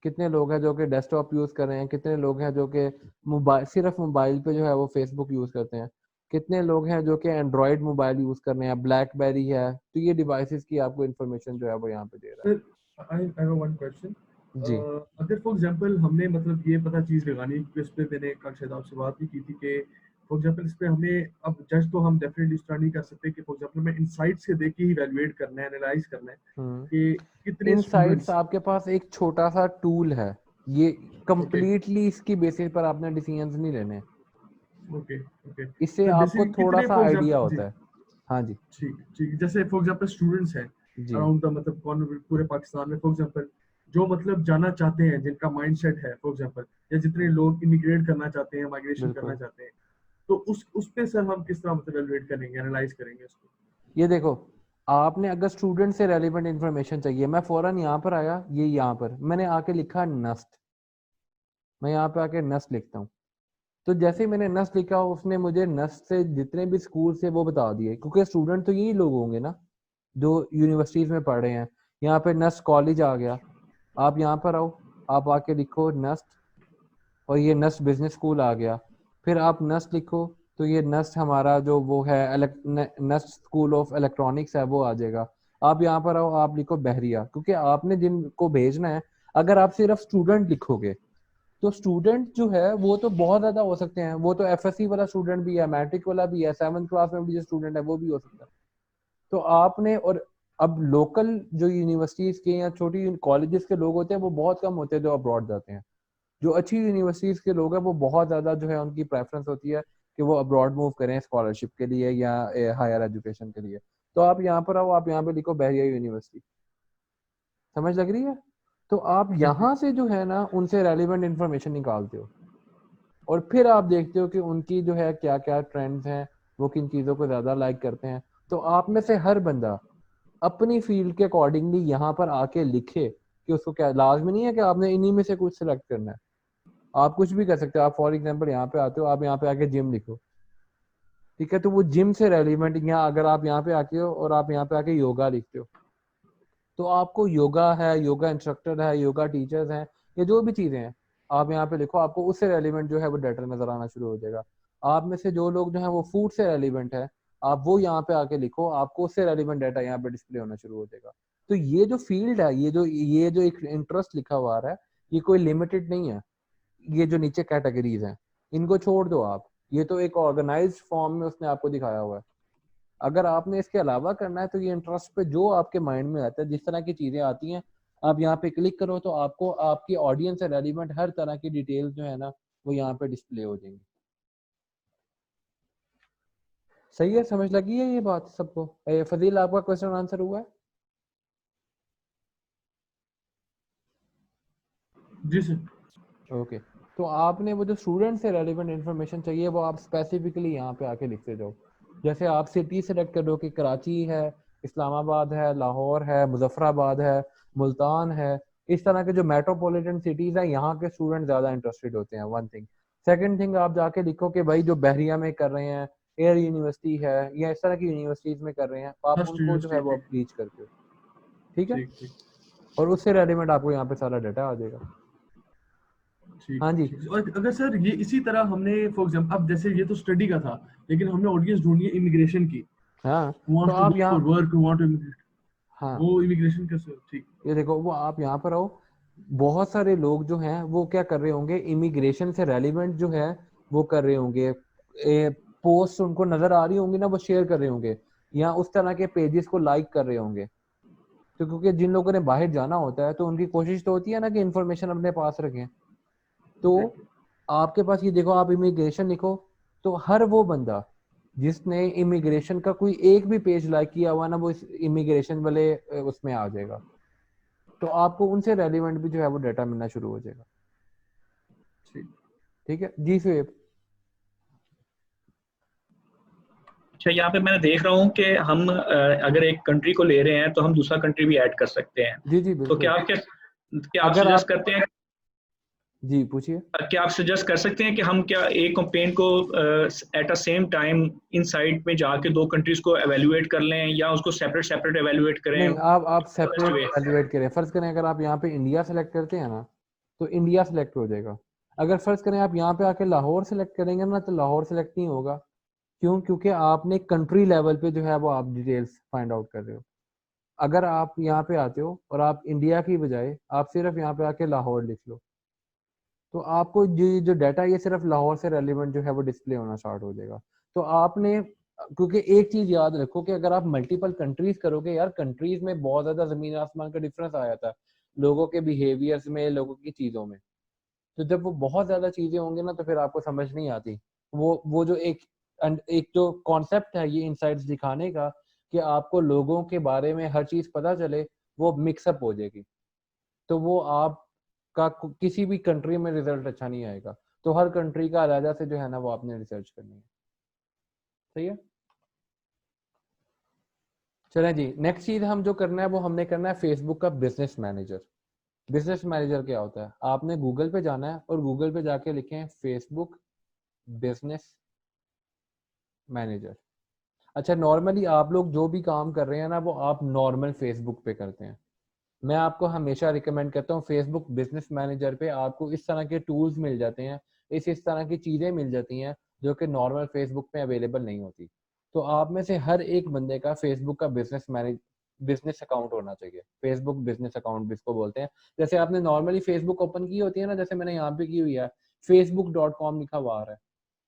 कितने लोग हैं जो कि डेस्कटॉप यूज कर रहे हैं, कितने लोग हैं जो कि मोबाइल, सिर्फ मोबाइल पे जो है वो फेसबुक यूज करते हैं, कितने लोग हैं जो कि एंड्रॉयड मोबाइल यूज कर रहे हैं, ब्लैकबेरी है। तो ये डिवाइसेस की आपको इंफॉर्मेशन जो है वो यहाँ पे दे रहा sir I have one question. है जी। अगर फॉर एग्जांपल हमने मतलब ये पता चीज लगानी, इस पे मैंने कल शायद आपसे बात भी की थी कि फॉर एग्जांपल इस पे हमें अब जज तो हम डेफिनेटली इस तरह नहीं कर सकते कि फॉर एग्जांपल मैं इनसाइट से देख के ही इवैल्यूएट करना है, एनालाइज करना है कि कितने इनसाइट्स स्टूडेंट्स। आपके पास एक छोटा सा टूल है, ये ओके कंप्लीटली इसकी बेसिस पर आपने डिसीजंस नहीं लेने, ओके ओके इससे तो आपको बेसिकली थोड़ा कितने सा फॉर आइडिया एग्जांपल जी, होता है। हाँ जी ठीक ठीक, जैसे फॉर एग्जांपल स्टूडेंट्स हैं जी अराउंड द मतलब पूरे पाकिस्तान में फॉर एग्जांपल, जो मतलब जाना चाहते हैं, जिनका माइंडसेट है फॉर एग्जांपल, या जितने लोग इमिग्रेट करना चाहते हैं, माइग्रेशन करना बिल्कुल। चाहते हैं, तो उस पे सर हम किस तरह मतलब एवेलुएट करेंगे, एनालाइज करेंगे उसको। ये देखो, आपने अगर स्टूडेंट से रेलिवेंट इंफॉर्मेशन चाहिए, मैं फौरन यहाँ पर आया, ये यहाँ पर मैंने आके लिखा नस्ट, मैं यहाँ पे आके नस्ट लिखता हूँ, तो जैसे ही मैंने नस्ट लिखा उसने मुझे नस्ट से जितने भी स्कूल से वो बता दिए, क्योंकि स्टूडेंट तो यही लोग होंगे ना जो यूनिवर्सिटीज में पढ़ रहे हैं। यहाँ पे नस्ट कॉलेज आ गया, आप यहाँ पर आओ, आप आके लिखो नस्ट, और ये नस्ट बिजनेस स्कूल आ गया। फिर आप नस्ट लिखो तो ये नस्ट हमारा जो वो है नस्ट स्कूल ऑफ इलेक्ट्रॉनिक्स है वो आ जाएगा। आप यहाँ पर आओ, आप लिखो बहरिया, क्योंकि आपने जिनको भेजना है, अगर आप सिर्फ स्टूडेंट लिखोगे तो स्टूडेंट जो है वो तो बहुत ज्यादा हो सकते हैं, वो तो एफएससी वाला स्टूडेंट भी है, मैट्रिक वाला भी है, 7th क्लास में भी जो स्टूडेंट है वो भी हो सकता है। तो आपने, और अब लोकल जो यूनिवर्सिटीज के या छोटी कॉलेजेस के लोग होते हैं वो बहुत कम होते हैं जो अब्रॉड जाते हैं। जो अच्छी यूनिवर्सिटीज के लोग हैं वो बहुत ज्यादा जो है उनकी प्रेफरेंस होती है कि वो अब्रॉड मूव करें स्कॉलरशिप के लिए या हायर एजुकेशन के लिए। तो आप यहाँ पर आओ, आप यहाँ पे लिखो बहरिया यूनिवर्सिटी, समझ लग रही है? तो आप यहाँ से जो है ना उनसे रेलिवेंट इंफॉर्मेशन निकालते हो, और फिर आप देखते हो कि उनकी जो है क्या क्या ट्रेंड्स हैं, वो किन चीज़ों को ज़्यादा लाइक करते हैं। तो आप में से हर बंदा अपनी फील्ड के अकॉर्डिंगली यहाँ पर आके लिखे कि उसको क्या, लाजमी नहीं है कि आपने इन्हीं में से कुछ सिलेक्ट करना है, आप कुछ भी कर सकते हो। आप फॉर एग्जांपल यहाँ पे आते हो, आप यहाँ पे आके जिम लिखो, ठीक है, तो वो जिम से रेलिवेंट, या अगर आप यहाँ पे आके हो और आप यहाँ पे आके योगा लिखते हो, तो आपको योगा है, योगा इंस्ट्रक्टर है, योगा टीचर्स हैं, ये जो भी चीजें हैं आप यहाँ पे लिखो, आपको उससे रेलिवेंट जो है वो डाटा नजर आना शुरू हो जाएगा। आप में से जो लोग जो है वो फूड से रेलिवेंट है, आप वो यहाँ पे आके लिखो, आपको उससे रेलिवेंट डाटा यहाँ पे डिस्प्ले होना शुरू हो जाएगा। तो ये जो फील्ड है, ये जो एक इंटरेस्ट लिखा हुआ आ रहा है, ये कोई लिमिटेड नहीं है। ये जो नीचे कैटेगरीज हैं इनको छोड़ दो आप, ये तो एक ऑर्गेनाइज्ड फॉर्म में उसने आपको दिखाया हुआ है। अगर आपने इसके अलावा करना है तो ये इंटरेस्ट पे जो आपके माइंड में आता है, जिस तरह की चीजें आती हैं, आप यहाँ पे क्लिक करो तो आपको आपकी ऑडियंस से रेलिवेंट हर तरह की डिटेल्स जो है ना वो यहाँ पे डिस्प्ले हो जाएंगी। सही है, समझ लगी है ये बात सबको? फजील, आपका क्वेश्चन आंसर हुआ है? जी सर। ओके, तो आपने वो जो स्टूडेंट से रेलिवेंट इन्फॉर्मेशन चाहिए वो आप स्पेसिफिकली यहाँ पे आके लिखते जाओ। जैसे आप सिटी सेलेक्ट कर लो कि कराची है, इस्लामाबाद है, लाहौर है, मुजफ्फराबाद है, मुल्तान है, इस तरह के जो मेट्रोपॉलिटन सिटीज है यहाँ के स्टूडेंट ज्यादा इंटरेस्टेड होते हैं, वन थिंग। सेकंड थिंग, आप जाके लिखो कि भाई जो बहरिया में कर रहे हैं, एयर यूनिवर्सिटी है, या इस तरह की यूनिवर्सिटीज में कर रहे हैं, आप फर्स्ट उनको जो है वो यूनिवर्सिटी। आप रीच करते हो, ठीक है, ठीक ठीक और उससे रेलिवेंट आपको यहाँ पे सारा डाटा आ जाएगा। ठीक हाँ जी। ठीक। और अगर सर ये इसी तरह हमने फॉर एग्जांपल, अब जैसे ये तो स्टडी का था, लेकिन हमने ऑडियंस ढूंढनी है इमिग्रेशन की, हाँ, who तो wants to आप go यहाँ, for work, who want to immigrate, हाँ वो इमिग्रेशन कैसे? ठीक। ये देखो, वो आप यहाँ पर आओ, बहुत सारे लोग जो हैं वो क्या कर रहे होंगे, इमिग्रेशन से रेलिवेंट जो है वो कर रहे होंगे, पोस्ट उनको नजर आ रही होंगी ना, वो शेयर कर रहे होंगे, या उस तरह के पेजेस को लाइक कर रहे होंगे। तो क्योंकि जिन लोगों ने बाहर जाना होता है तो उनकी कोशिश तो होती है ना कि इन्फॉर्मेशन अपने पास रखें। तो आपके पास ये देखो, आप इमिग्रेशन लिखो तो हर वो बंदा जिसने इमिग्रेशन का कोई एक भी पेज लाइक किया हुआ ना, वो इस इमिग्रेशन वाले उसमें आ जाएगा। तो आपको उनसे रेलिवेंट भी जो है वो डाटा मिलना शुरू हो जाएगा। ठीक है जी सुहेब। अच्छा, यहाँ पे मैंने देख रहा हूँ कि हम अगर एक कंट्री को ले रहे हैं तो हम दूसरा कंट्री भी ऐड कर सकते हैं। जी जी तो क्या बिल्कुल। आप अगर सजेस्ट आप, करते हैं, जी पूछिए। क्या आप सजेस्ट कर सकते हैं कि हम क्या एक कंपेन को at a same time in site में जाके दो कंट्रीज को एवेल्युएट कर लें, या उसको सेपरेट सेपरेट एवेल्युएट करें? नहीं, आप बेस्ट सेपरेट वे। एवेलुएट करें। फर्ज करें अगर आप यहाँ पे इंडिया सेलेक्ट करते हैं ना तो इंडिया सेलेक्ट हो जाएगा। अगर फर्ज करें आप यहाँ पे आके लाहौर सेलेक्ट करेंगे ना तो लाहौर सेलेक्ट नहीं होगा। क्यों? क्योंकि आपने कंट्री लेवल पे जो है वो आप डिटेल्स फाइंड आउट कर रहे हो। अगर आप यहाँ पे आते हो और आप इंडिया की बजाय आप सिर्फ यहाँ पे आके लाहौर लिख लो, तो आपको जो डाटा ये सिर्फ लाहौर से रेलिवेंट जो है वो डिस्प्ले होना स्टार्ट हो जाएगा। तो आपने, क्योंकि एक चीज याद रखो कि अगर आप मल्टीपल कंट्रीज करोगे यार, कंट्रीज में बहुत ज्यादा जमीन आसमान का डिफरेंस आ जाता है लोगों के बिहेवियर्स में, लोगों की चीजों में। तो जब वो बहुत ज्यादा चीजें होंगी ना तो फिर आपको समझ नहीं आती। वो जो एक जो कॉन्सेप्ट है ये इनसाइट्स दिखाने का कि आपको लोगों के बारे में हर चीज पता चले, वो मिक्सअप हो जाएगी। तो वो आपका किसी भी कंट्री में रिजल्ट अच्छा नहीं आएगा। तो हर कंट्री का अलग से जो है ना वो आपने रिसर्च करनी है। सही है, चलें जी। नेक्स्ट चीज हम जो करना है वो हमने करना है फेसबुक का बिजनेस मैनेजर। बिजनेस मैनेजर क्या होता है? आपने गूगल पे जाना है और गूगल पे जाके लिखें फेसबुक बिजनेस मैनेजर। अच्छा, नॉर्मली आप लोग जो भी काम कर रहे हैं ना वो आप नॉर्मल फेसबुक पे करते हैं। मैं आपको हमेशा रिकमेंड करता हूँ फेसबुक बिजनेस मैनेजर पे आपको इस तरह के टूल्स मिल जाते हैं, इस तरह की चीज़ें मिल जाती हैं जो कि नॉर्मल फेसबुक पे अवेलेबल नहीं होती। तो आप में से हर एक बंदे का फेसबुक का बिजनेस अकाउंट होना चाहिए। फेसबुक बिजनेस अकाउंट जिसको बोलते हैं। जैसे आपने नॉर्मली फेसबुक ओपन की होती है ना, जैसे मैंने यहाँ पे की हुई है, facebook.com लिखा हुआ आ रहा है,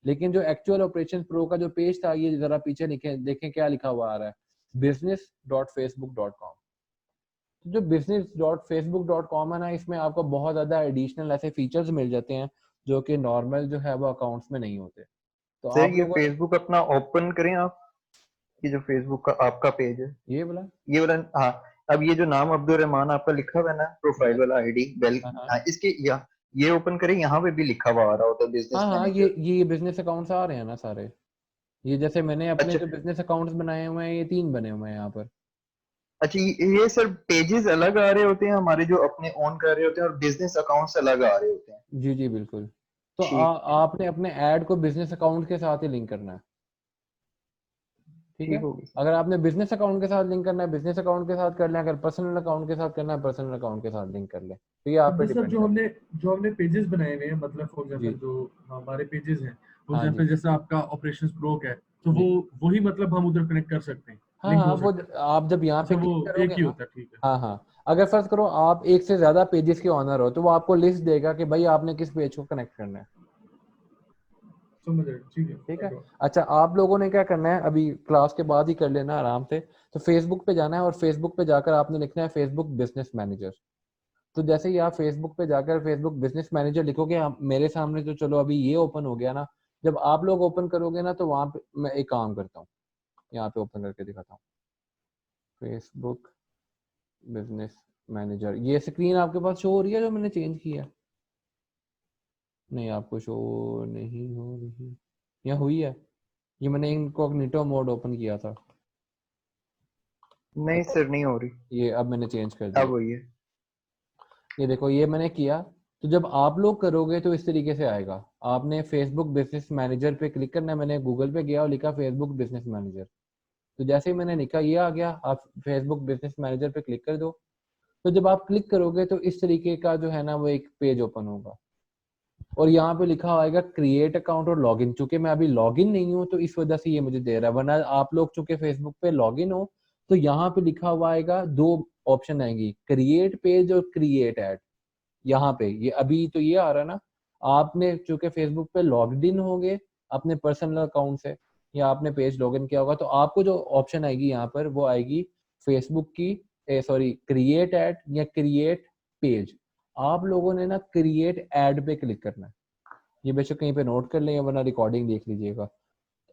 लेकिन जो एक्चुअल ऑपरेशन प्रो का जो पेज था, ये जरा पीछे लिखे देखें क्या लिखा हुआ आ रहा है, business.facebook.com। जो business.facebook.com है ना, इसमें आपको बहुत ज्यादा एडिशनल ऐसे फीचर्स मिल जाते हैं जो कि नॉर्मल जो है वो अकाउंट्स में नहीं होते। तो सर आप ये लोगों ने फेसबुक अपना ओपन करें आप, ये जो फेसबुक का आपका पेज है, ये बोला। ये वाला, हाँ। अब ये जो नाम अब्दुल रहमान आपका लिखा हुआ है ना, प्रोफाइल वाला आईडी वेल, हाँ हाँ हाँ, इसके या ये ओपन करें, यहाँ पे भी लिखा हुआ आ रहा होता है हाँ बिजनेस हाँ, मैनेजर। ये बिजनेस अकाउंट्स आ रहे हैं ना सारे। ये जैसे मैंने अपने अच्छा जो बिजनेस अकाउंट्स बनाए हुए हैं, ये 3 बने हुए हैं यहाँ पर। अच्छा, ये सर पेजेस अलग आ रहे होते हैं हमारे जो अपने ऑन कर रहे होते हैं, और बिजनेस अकाउंट्स अलग आ रहे होते हैं। जी जी बिल्कुल। तो ठीक ठीक आपने अपने ऐड को बिजनेस अकाउंट के साथ ही लिंक करना है, ठीक है। ठीक होगी सर। अगर आपने बिजनेस अकाउंट के साथ लिंक करना है बिजनेस अकाउंट के साथ कर लें, अगर पर्सनल अकाउंट के साथ करना है पर्सनल अकाउंट के साथ लिंक कर लें। तो ये आप पे अब्दुल सर, डिपेंड करता जो हमने पेजेस बनाए हुए हैं, मतलब फॉर है। जी एग्जांपल जो हमारे पेजेस हैं, फॉर हाँ जी एग्जांपल जैसे आपका ऑपरेशंस प्रो का है, तो वो जी। वही मतलब हम उधर कनेक्ट कर सकते हैं, हाँ लिंक हाँ, हो वो सकता है। आप जब यहाँ पे अच्छा, वो क्लिक एक करोगे ही ना, होता है, ठीक है। हाँ हाँ, अगर फर्ज करो आप एक से ज्यादा पेजेस के ऑनर हो तो वो आपको लिस्ट देगा कि भाई आपने किस पेज को कनेक्ट करना है, समझ रहे, ठीक है, ठीक है। अगर अच्छा, आप लोगों ने क्या करना है, अभी क्लास के बाद ही कर लेना आराम से। तो फेसबुक पे जाना है और फेसबुक पे जाकर आपने लिखना है फेसबुक बिजनेस मैनेजर। तो जैसे ही आप फेसबुक पे जाकर फेसबुक बिजनेस मैनेजर लिखोगे, मेरे सामने तो चलो अभी ये ओपन हो गया ना, जब आप लोग ओपन करोगे ना तो वहां पे मैं एक काम करता हूँ, यहाँ पे ओपन करके दिखाता हूँ। फेसबुक बिजनेस मैनेजर, ये स्क्रीन आपके पास शो हो रही है जो मैंने चेंज किया है? नहीं, आपको शो नहीं हो रही, या हुई है? ये मैंने इनकॉग्निटो मोड ओपन किया था। नहीं सर, नहीं हो रही। ये अब मैंने चेंज कर अब दिया। वही है। ये देखो, ये मैंने किया। तो जब आप लोग करोगे तो इस तरीके से आएगा। आपने फेसबुक बिजनेस मैनेजर पे क्लिक करना है। मैंने गूगल पे गया और लिखा फेसबुक बिजनेस मैनेजर। तो जैसे ही मैंने लिखा ये आ गया, आप फेसबुक बिजनेस मैनेजर पे क्लिक कर दो। तो जब आप क्लिक करोगे तो इस तरीके का जो है ना वो एक पेज ओपन होगा, और यहाँ पे लिखा आएगा क्रिएट अकाउंट और लॉगिन। चूंकि मैं अभी लॉगिन नहीं हूँ तो इस वजह से ये मुझे दे रहा है, वरना आप लोग चूंकि फेसबुक पे लॉगिन हो तो यहाँ पे लिखा हुआ आएगा, 2 ऑप्शन आएंगी, क्रिएट पेज और क्रिएट ऐड। यहाँ पे ये अभी तो ये आ रहा है ना, आपने चूंकि फेसबुक पे लॉग्ड इन होंगे अपने पर्सनल अकाउंट से, या आपने पेज लॉगिन किया होगा, तो आपको जो ऑप्शन आएगी यहाँ पर वो आएगी फेसबुक की, सॉरी, क्रिएट ऐड या क्रिएट पेज। आप लोगों ने ना क्रिएट ऐड पे क्लिक करना है। ये बेशक कहीं पे नोट कर लें या वरना रिकॉर्डिंग देख लीजिएगा।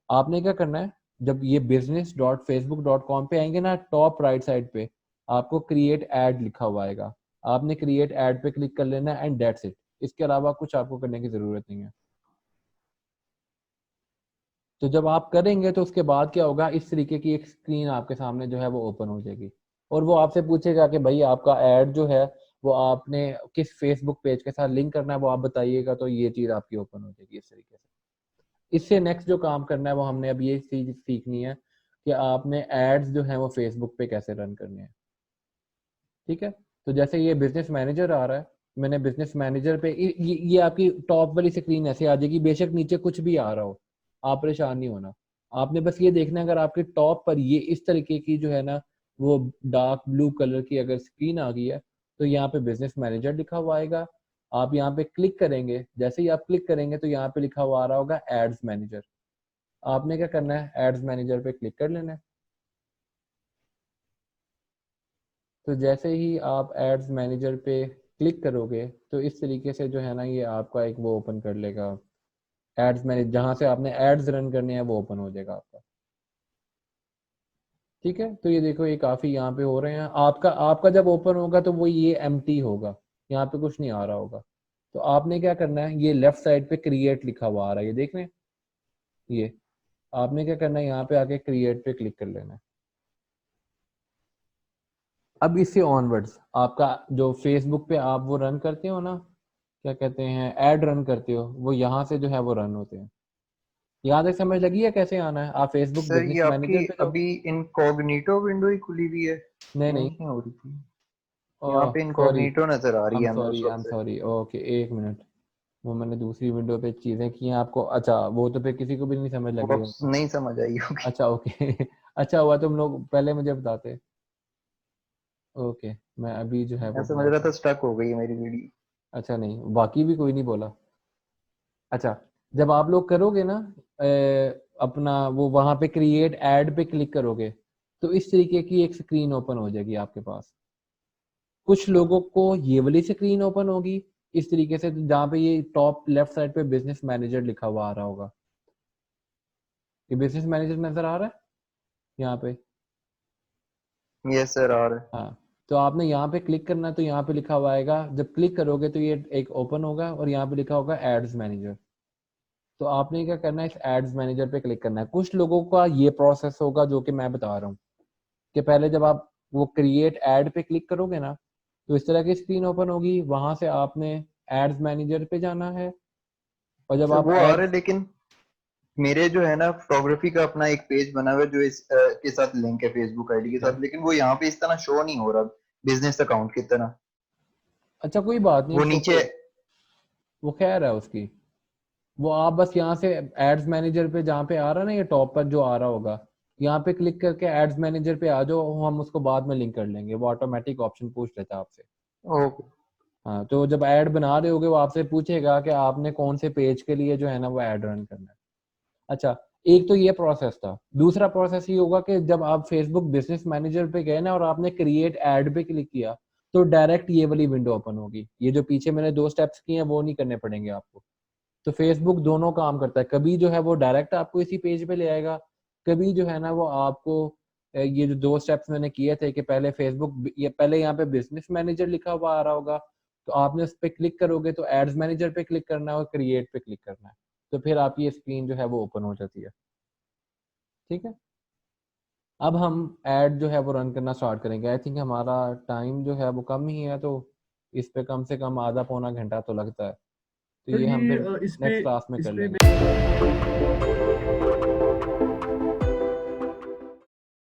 आपने क्या करना है, जब ये business.facebook.com पे आएंगे ना, टॉप राइट साइड पे आपको क्रिएट ऐड लिखा हुआ आएगा। आपने क्रिएट ऐड पे क्लिक कर लेना है एंड दैट्स इट। इसके अलावा कुछ आपको करने की जरूरत नहीं है। तो जब आप करेंगे तो उसके बाद क्या होगा, इस तरीके की एक स्क्रीन आपके सामने जो है वो ओपन हो जाएगी, और वो आपसे पूछेगा कि भाई आपका ऐड जो है वो आपने किस फेसबुक पेज के साथ लिंक करना है, वो आप बताइएगा। तो ये चीज आपकी ओपन हो जाएगी इस तरीके से। इससे नेक्स्ट जो काम करना है वो हमने अब ये चीज सीखनी है कि आपने एड्स जो है वो फेसबुक पे कैसे रन करने हैं, ठीक है। तो जैसे ये बिजनेस मैनेजर आ रहा है, मैंने बिजनेस मैनेजर पे ये आपकी टॉप वाली स्क्रीन ऐसे आ जाएगी, बेशक नीचे कुछ भी आ रहा हो, आप परेशान नहीं होना। आपने बस ये देखना है, अगर आपके टॉप पर ये इस तरीके की जो है ना वो डार्क ब्लू कलर की अगर स्क्रीन आ गई है, तो यहाँ पे बिजनेस मैनेजर लिखा हुआ आएगा। आप यहाँ पे क्लिक करेंगे, जैसे ही आप क्लिक करेंगे तो यहाँ पे लिखा हुआ आ रहा होगा एड्स मैनेजर। आपने क्या करना है, एड्स मैनेजर पे क्लिक कर लेना है। तो जैसे ही आप एड्स मैनेजर पे क्लिक करोगे तो इस तरीके से जो है ना ये आपका एक वो ओपन कर लेगा, एड्स मैनेज, जहां से आपने एड्स रन करने हैं वो ओपन हो जाएगा आपका, ठीक है। तो ये देखो, ये काफी यहाँ पे हो रहे हैं। आपका आपका जब ओपन होगा तो वो ये एम्प्टी होगा, यहाँ पे कुछ नहीं आ रहा होगा। तो आपने क्या करना है, ये लेफ्ट साइड पे क्रिएट लिखा हुआ आ रहा है, ये देख रहे हैं, ये आपने क्या करना है, यहाँ पे आके क्रिएट पे क्लिक कर लेना है। अब इससे ऑनवर्ड्स आपका जो फेसबुक पे आप वो रन करते हो ना, क्या कहते हैं, ऐड रन करते हो, वो यहाँ से जो है वो रन होते हैं। यहाँ तक समझ लगी है कैसे आना है? आप फेसबुक सर बिजनेस ये आपकी मैनेजर पे जाओ। अभी इनकॉग्निटो विंडो ही खुली हुई है, नहीं नहीं, नहीं हो रही थी, यहाँ पे सॉरी, इनकॉग्निटो नजर आ रही है हमें उस आई वक्त एम से। सॉरी, ओके एक मिनट, वो मैंने दूसरी विंडो पे चीजें की हैं आपको। अच्छा, वो तो फिर किसी को भी नहीं समझ वो लगी अब होगी। नहीं समझ आई होगी। अच्छा ओके अच्छा हुआ तुम लोग पहले मुझे बताते। ओके, मैं अभी जो है मैं वो समझ रहा बताता था हूँ। स्टक हो गई मेरी वीडियो। अच्छा नहीं, बाकी भी कोई नहीं बोला। अच्छा, जब आप लोग करोगे ना अपना वो वहां पे क्रिएट एड पे क्लिक करोगे, तो इस तरीके की एक स्क्रीन ओपन हो जाएगी आपके पास। कुछ लोगों को ये वाली स्क्रीन ओपन होगी इस तरीके से, जहाँ पे ये टॉप लेफ्ट साइड पे बिजनेस मैनेजर लिखा हुआ आ रहा होगा। ये बिजनेस मैनेजर नजर आ रहा है यहाँ पे? यस सर आ रहा है। हाँ, तो आपने यहाँ पे क्लिक करना है, तो यहाँ पे लिखा हुआ आएगा, जब क्लिक करोगे तो ये एक ओपन होगा और यहाँ पे लिखा होगा एड्स मैनेजर। तो आपने क्या करना है, इस एड्स मैनेजर पे क्लिक करना है। कुछ लोगों का ये प्रोसेस होगा जो कि मैं बता रहा हूँ, कि पहले जब आप वो क्रिएट एड पे क्लिक करोगे ना, तो इस तरह की स्क्रीन ओपन होगी, वहां से आपने एड्स मैनेजर पे जाना है, और जब सर आप वो आ रहा है, एड्स, लेकिन मेरे जो है ना फोटोग्राफी का अपना एक पेज बना हुआ है जो इस के साथ लिंक है फेसबुक आईडी के साथ, लेकिन वो यहाँ पे इस तरह शो नहीं हो रहा बिजनेस अकाउंट की तरह। अच्छा कोई बात नहीं, वो उसको नीचे वो खैर है उसकी। वो आप बस यहाँ से एड्स मैनेजर पे जहाँ पे आ रहा है ना, ये टॉप पर जो आ रहा होगा, यहाँ पे क्लिक करके एड्स मैनेजर पे आ जाओ, हम उसको बाद में लिंक कर लेंगे, वो ऑटोमेटिक ऑप्शन पूछ लेता है आपसे। ओके। हाँ, तो जब ऐड बना रहे होगे वो आपसे पूछेगा कि आपने कौन से पेज के लिए जो है ना वो ऐड रन करना है। अच्छा, एक तो ये प्रोसेस था। दूसरा प्रोसेस ये होगा कि जब आप फेसबुक बिजनेस मैनेजर पे गए ना और आपने क्रिएट ऐड पे क्लिक किया, तो डायरेक्ट ये वाली विंडो ओपन होगी। ये जो पीछे मैंने 2 स्टेप्स किए हैं वो नहीं करने पड़ेंगे आपको। तो फेसबुक दोनों काम करता है, कभी जो है वो डायरेक्ट आपको इसी पेज पे ले आएगा, कभी जो है ना वो आपको ये जो 2 स्टेप्स मैंने किए थे कि पहले फेसबुक, ये पहले यहाँ पे बिजनेस मैनेजर लिखा हुआ आ रहा होगा, तो आपने उस पर क्लिक करोगे तो एड्स मैनेजर पे क्लिक करना है और क्रिएट पे क्लिक करना है, तो फिर आपकी ये स्क्रीन जो है वो ओपन हो जाती है। ठीक है, अब हम ऐड जो है वो रन करना स्टार्ट करेंगे। आई थिंक हमारा टाइम जो है वो कम ही है, तो इस पे कम से कम आधा पौना घंटा तो लगता है, तो सर ये हम ये फिर नेक्स्ट क्लास में कर इस पे लेंगे।